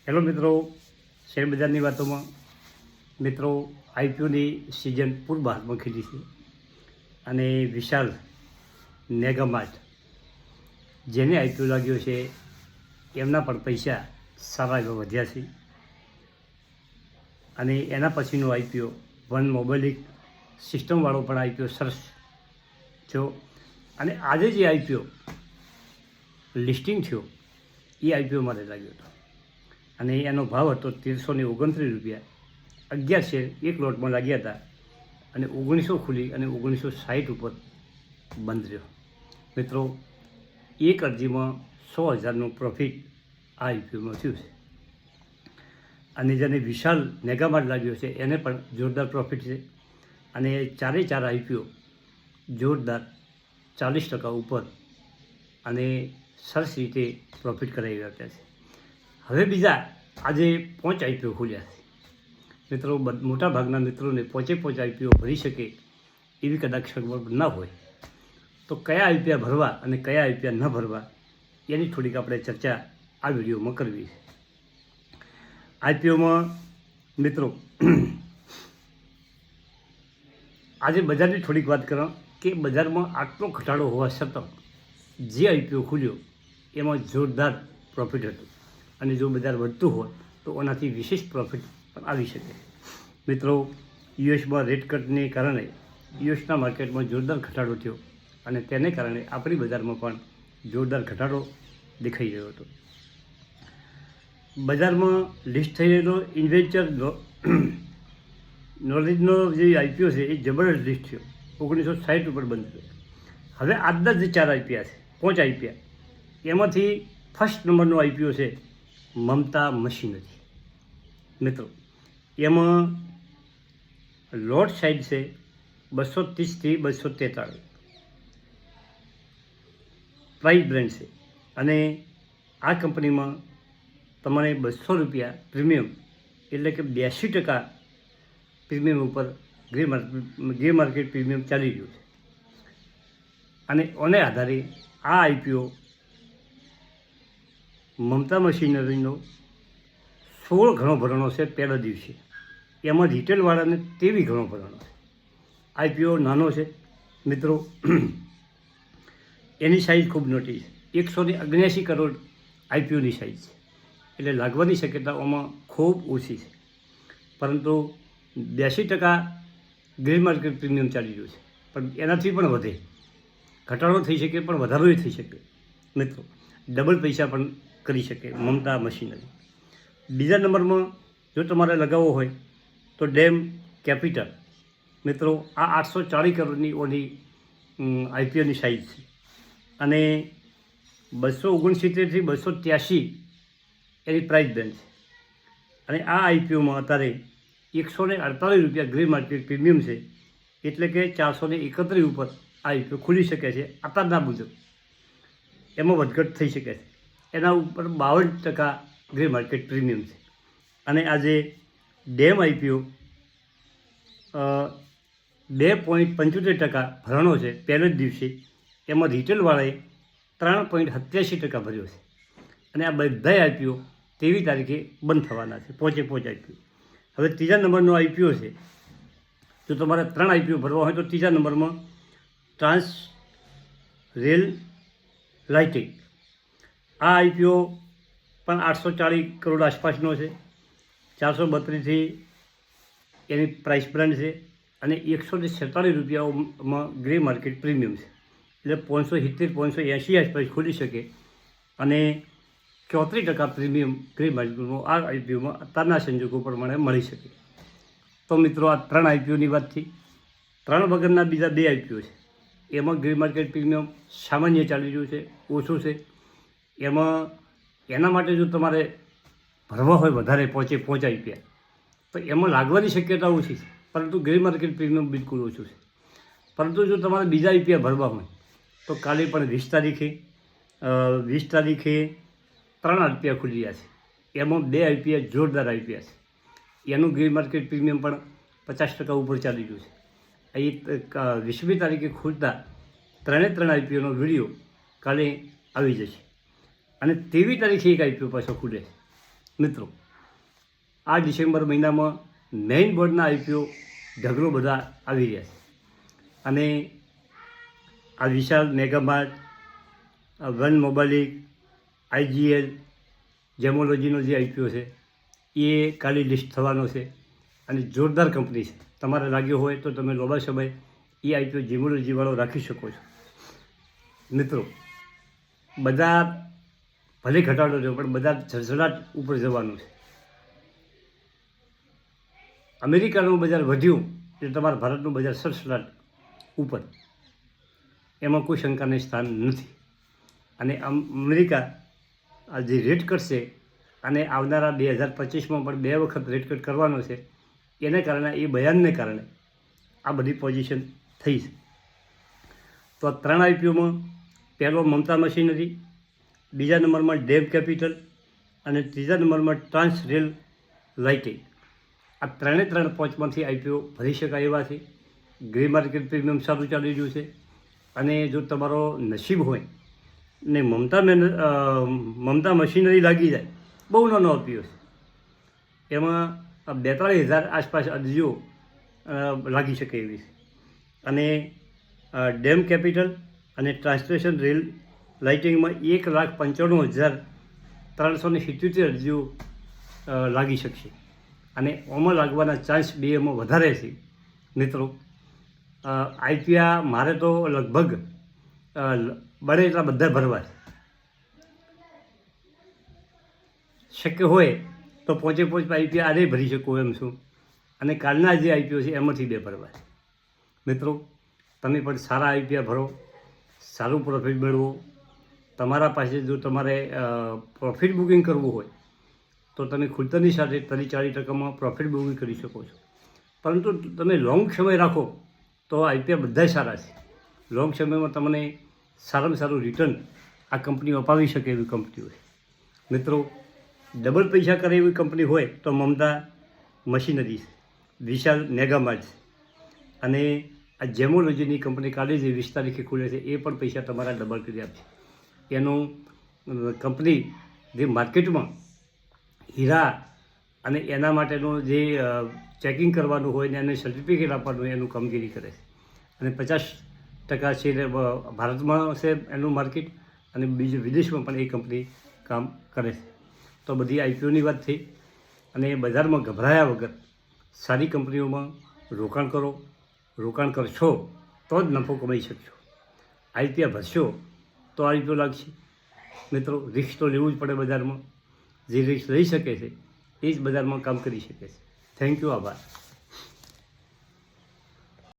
Hello મિત્રો, શેરબજારની વાતોમાં મિત્રો આઈપીઓની સિઝન પૂર્વ હાથમાં ખીલી છે અને વિશાલ મેગામાર્ટ જેને આઈપીઓ લાગ્યો છે એમના પણ પૈસા સારા એવા વધ્યા છે અને એના પછીનો આઈપીઓ વન મોબાઈલ સિસ્ટમવાળો પણ આઈપીઓ સરસ થયો અને આજે જે આઈપીઓ લિસ્ટિંગ થયો એ આઈપીઓ મારે લાગ્યો હતો અને એનો ભાવ હતો 1329 રૂપિયા. 11 શેર એક લોટમાં લાગ્યા હતા અને 1900 ખુલી અને 1960 ઉપર બંધ રહ્યો. મિત્રો, એક અરજીમાં 100,000નું પ્રોફિટ આ આઈપીઓમાં થયું છે અને જેને વિશાલ મેગામાર્ટ લાગ્યો છે એને પણ જોરદાર પ્રોફિટ છે અને ચારે ચાર આઈપીઓ જોરદાર 40% ઉપર અને સરસ રીતે પ્રોફિટ કરાવી રહ્યા છે. હવે બીજા આજે 5 આઈપીઓ ખુલ્યા છે. મિત્રો, મોટાભાગના મિત્રોને 5 આઈપીઓ ભરી શકે એવી કદાચ સગવડ ના હોય તો કયા આઈપીઓ ભરવા અને કયા આઈપીઓ ન ભરવા એની થોડીક આપણે ચર્ચા આ વિડીયોમાં કરવી છે. આઈપીઓમાં મિત્રો આજે બજારની થોડીક વાત કરો કે બજારમાં આટલો ઘટાડો હોવા છતાં જે આઈપીઓ ખુલ્યો એમાં જોરદાર પ્રોફિટ હતું અને જો બજાર વધતું હોય તો એનાથી વિશેષ પ્રોફિટ પણ આવી શકે. મિત્રો, યુએસમાં રેટ કટને કારણે યુએસના માર્કેટમાં જોરદાર ઘટાડો થયો અને તેને કારણે આપણી બજારમાં પણ જોરદાર ઘટાડો દેખાઈ રહ્યો હતો. બજારમાં લિસ્ટ થઈ રહેલો ઇન્વેન્ચર નોલેજનો જે આઈપીઓ છે એ જબરદસ્ત લિસ્ટ થયો, 1960 ઉપર બંધ થયો. હવે આજના જે 4 આઈપીઓ છે, 5 આઈપીઓ, એમાંથી ફર્સ્ટ નંબરનો આઈપીઓ છે મમતા મશીનરી. મિત્રો, એમાં લોટ સાઇઝ છે 230 થી 243, પ્રાઇસ બ્રેન્ડ છે અને આ કંપનીમાં તમારે 200 રૂપિયા પ્રીમિયમ એટલે કે 82% પ્રીમિયમ ઉપર ગ્રે માર્કેટ પ્રીમિયમ ચાલી રહ્યું છે અને આને આધારે આ આઈપીઓ મમતા મશીનરીનો 16 ઘણો ભરણો છે પહેલા દિવસે. એમાં રિટેલવાળાને 23 ઘણો ભરણો છે. આઈપીઓ નાનો છે મિત્રો, એની સાઇઝ ખૂબ મોટી છે, 179 કરોડ આઈપીઓની સાઇઝ છે એટલે લાગવાની શક્યતાઓમાં ખૂબ ઓછી છે. પરંતુ 82% ગ્રે માર્કેટ પ્રીમિયમ ચાલી રહ્યું છે પણ એનાથી પણ વધે, ઘટાડો થઈ શકે પણ વધારો થઈ શકે. મિત્રો, ડબલ પૈસા પણ કરી શકે મમતા મશીનરી. બીજા નંબરમાં જો તમારે લગાવવો હોય તો ડેમ કેપિટલ. મિત્રો, આ 840 કરોડની ઓની આઈપીઓની સાઇઝ છે અને 269 થી 283 એની પ્રાઇસ બેન્ડ છે અને આ આઈપીઓમાં અત્યારે 148 રૂપિયા ગ્રે માર્કેટ પ્રીમિયમ છે એટલે કે 431 ઉપર આ આઈપીઓ ખુલી શકે છે અત્યારના મુજબ. એમાં વધઘટ થઈ શકે છે. એના ઉપર 52% ગ્રે માર્કેટ પ્રીમિયમ છે અને આજે ડેમ આઈપીઓ 2.75% ભરણો છે પહેલો જ દિવસે. એમાં રિટેલવાળાએ 3.87% ભર્યો છે અને આ બધા આઈપીઓ 23 તારીખે બંધ થવાના છે, 5 આઈપીઓ. હવે ત્રીજા નંબરનો આઈપીઓ છે. જો તમારે 3 આઈપીઓ ભરવા હોય તો ત્રીજા નંબરમાં ટ્રાન્સ રેલ લાઇટિંગ. આ આઈપીઓ પણ 840 કરોડ આસપાસનો છે, 432થી એની પ્રાઇસ બ્રાન્ડ છે અને 147 રૂપિયામાં ગ્રે માર્કેટ પ્રીમિયમ છે એટલે 570-580 આસપાસ ખુલી શકે અને 34% પ્રીમિયમ ગ્રે માર્કેટમાં આ આઈપીઓમાં અત્યારના સંજોગો પ્રમાણે મળી શકે. તો મિત્રો, આ 3 આઈપીઓની વાત થઈ. 3 વગરના બીજા 2 આઈપીઓ છે એમાં ગ્રે માર્કેટ પ્રીમિયમ સામાન્ય ચાલી રહ્યું છે, ઓછું છે. એમાં એના માટે જો તમારે ભરવા હોય વધારે 5 આઈપીઓ તો એમાં લાગવાની શક્યતા ઓછી છે પરંતુ ગ્રે માર્કેટ પ્રીમિયમ બિલકુલ ઓછું છે. પરંતુ જો તમારે બીજા આઈપીઓ ભરવા હોય તો કાલે પણ 20 તારીખે 3 આઈપીઓ ખુલ્યા છે. એમાં 2 આઈપીઓ જોરદાર આઈપીઓ છે. એનું ગ્રે માર્કેટ પ્રીમિયમ પણ 50% ઉપર ચાલી રહ્યું છે. અહીં 20મી તારીખે ખુલતા 3 આઈપીઓનો વિડીયો કાલે આવી જશે અને 23 તારીખે એક આઈપીઓ પાછો ખુલે છે મિત્રો, આ ડિસેમ્બર મહિનામાં મેઇન બોર્ડના આઈપીઓ ઢગલો બધા આવી રહ્યા છે અને આ વિશાલ મેગામાર્ટ, વન મોબાલિક, આઈજીએલ, જેમોલોજીનો જે આઈપીઓ છે એ કાલે લિસ્ટ થવાનો છે અને જોરદાર કંપની છે. તમારે લાગ્યો હોય તો તમે લાંબા સમય એ આઈપીઓ જેમોલોજીવાળો રાખી શકો છો. મિત્રો, બજાર ભલે ઘટાડો થયો પણ બજાર ઝળઝળાટ ઉપર જવાનું છે. અમેરિકાનું બજાર વધ્યું એટલે તમારા ભારતનું બજાર સડસડાટ ઉપર, એમાં કોઈ શંકાને સ્થાન નથી. અને અમેરિકા આ જે રેટ કરશે અને આવનારા 2025માં પણ 2 વખત રેટ કટ કરવાનો છે, એને કારણે એ બયાનને કારણે આ બધી પોઝિશન થઈ છે. તો આ 3 આઈપીઓમાં પહેલો મમતા મશીનરી, બીજા નંબરમાં ડેમ કેપિટલ અને ત્રીજા નંબરમાં ટ્રાન્સ રેલ લાઇટિંગ. આ 3 પોચમાંથી આઈપીઓ ભરી શકાય એવા છે. ગ્રે માર્કેટ પ્રીમિયમ સારું ચાલી રહ્યું છે અને જો તમારો નસીબ હોય ને મમતા મશીનરી લાગી જાય, બહુ નાનો આઈપીઓ છે, એમાં 42,000 આસપાસ અરજીઓ લાગી શકે એવી છે. અને ડેમ કેપિટલ અને ટ્રાન્સલેશન રેલ લાઇટિંગમાં 1,95,377 અરજીઓ લાગી શકશે અને ઓમાં લાગવાના ચાન્સ બેમાં વધારે છે. મિત્રો, આઈપીઆ મારે તો લગભગ બને એટલા બધા ભરવા છે. શક્ય હોય તો 5 આઈપીઆ આરે ભરી શકું એમ છું અને કાલના જે આઈપીઓ છે એમાંથી 2 ભરવા છે. મિત્રો, તમે પણ સારા આઈપીઆ ભરો, સારું પ્રોફિટ મેળવો. તમારા પાસે જો તમારે પ્રોફિટ બુકિંગ કરવું હોય તો તમે ખુલતાની સાથે 30-40% પ્રોફિટ બુકિંગ કરી શકો છો. પરંતુ તમે લોંગ સમય રાખો તો આઈપીઆ બધાય સારા છે. લોંગ સમયમાં તમને સારામાં સારું રિટર્ન આ કંપનીઓ અપાવી શકે એવી કંપનીઓ છે. મિત્રો, ડબલ પૈસા કરે એવી કંપની હોય તો મમતા મશીનરી છે, વિશાલ મેગામાર્ટ છે અને આ જેમોલોજીની કંપની કાલે જે 20 તારીખે ખુલે છે એ પણ પૈસા તમારા ડબલ કરી આપશે. એનું કંપની જે માર્કેટમાં હીરા અને એના માટેનું જે ચેકિંગ કરવાનું હોય ને એને સર્ટિફિકેટ આપવાનું હોય એનું કામગીરી કરે છે. અને 50% છે ભારતમાં છે એનું માર્કેટ અને બીજું વિદેશમાં પણ એ કંપની કામ કરે છે. તો બધી આઈપીઓની વાત થઈ અને બજારમાં ગભરાયા વગર સારી કંપનીઓમાં રોકાણ કરો. રોકાણ કરશો તો જ નફો કમાઈ શકશો. આઈપીઆ ભરશો તો આઈપીઓ લાગશે. મિત્રો, રિસ્ક તો લેવું જ પડે બજારમાં. જે રિસ્ક લઈ શકે છે એ જ બજારમાં કામ કરી શકે છે. Thank you. આભાર.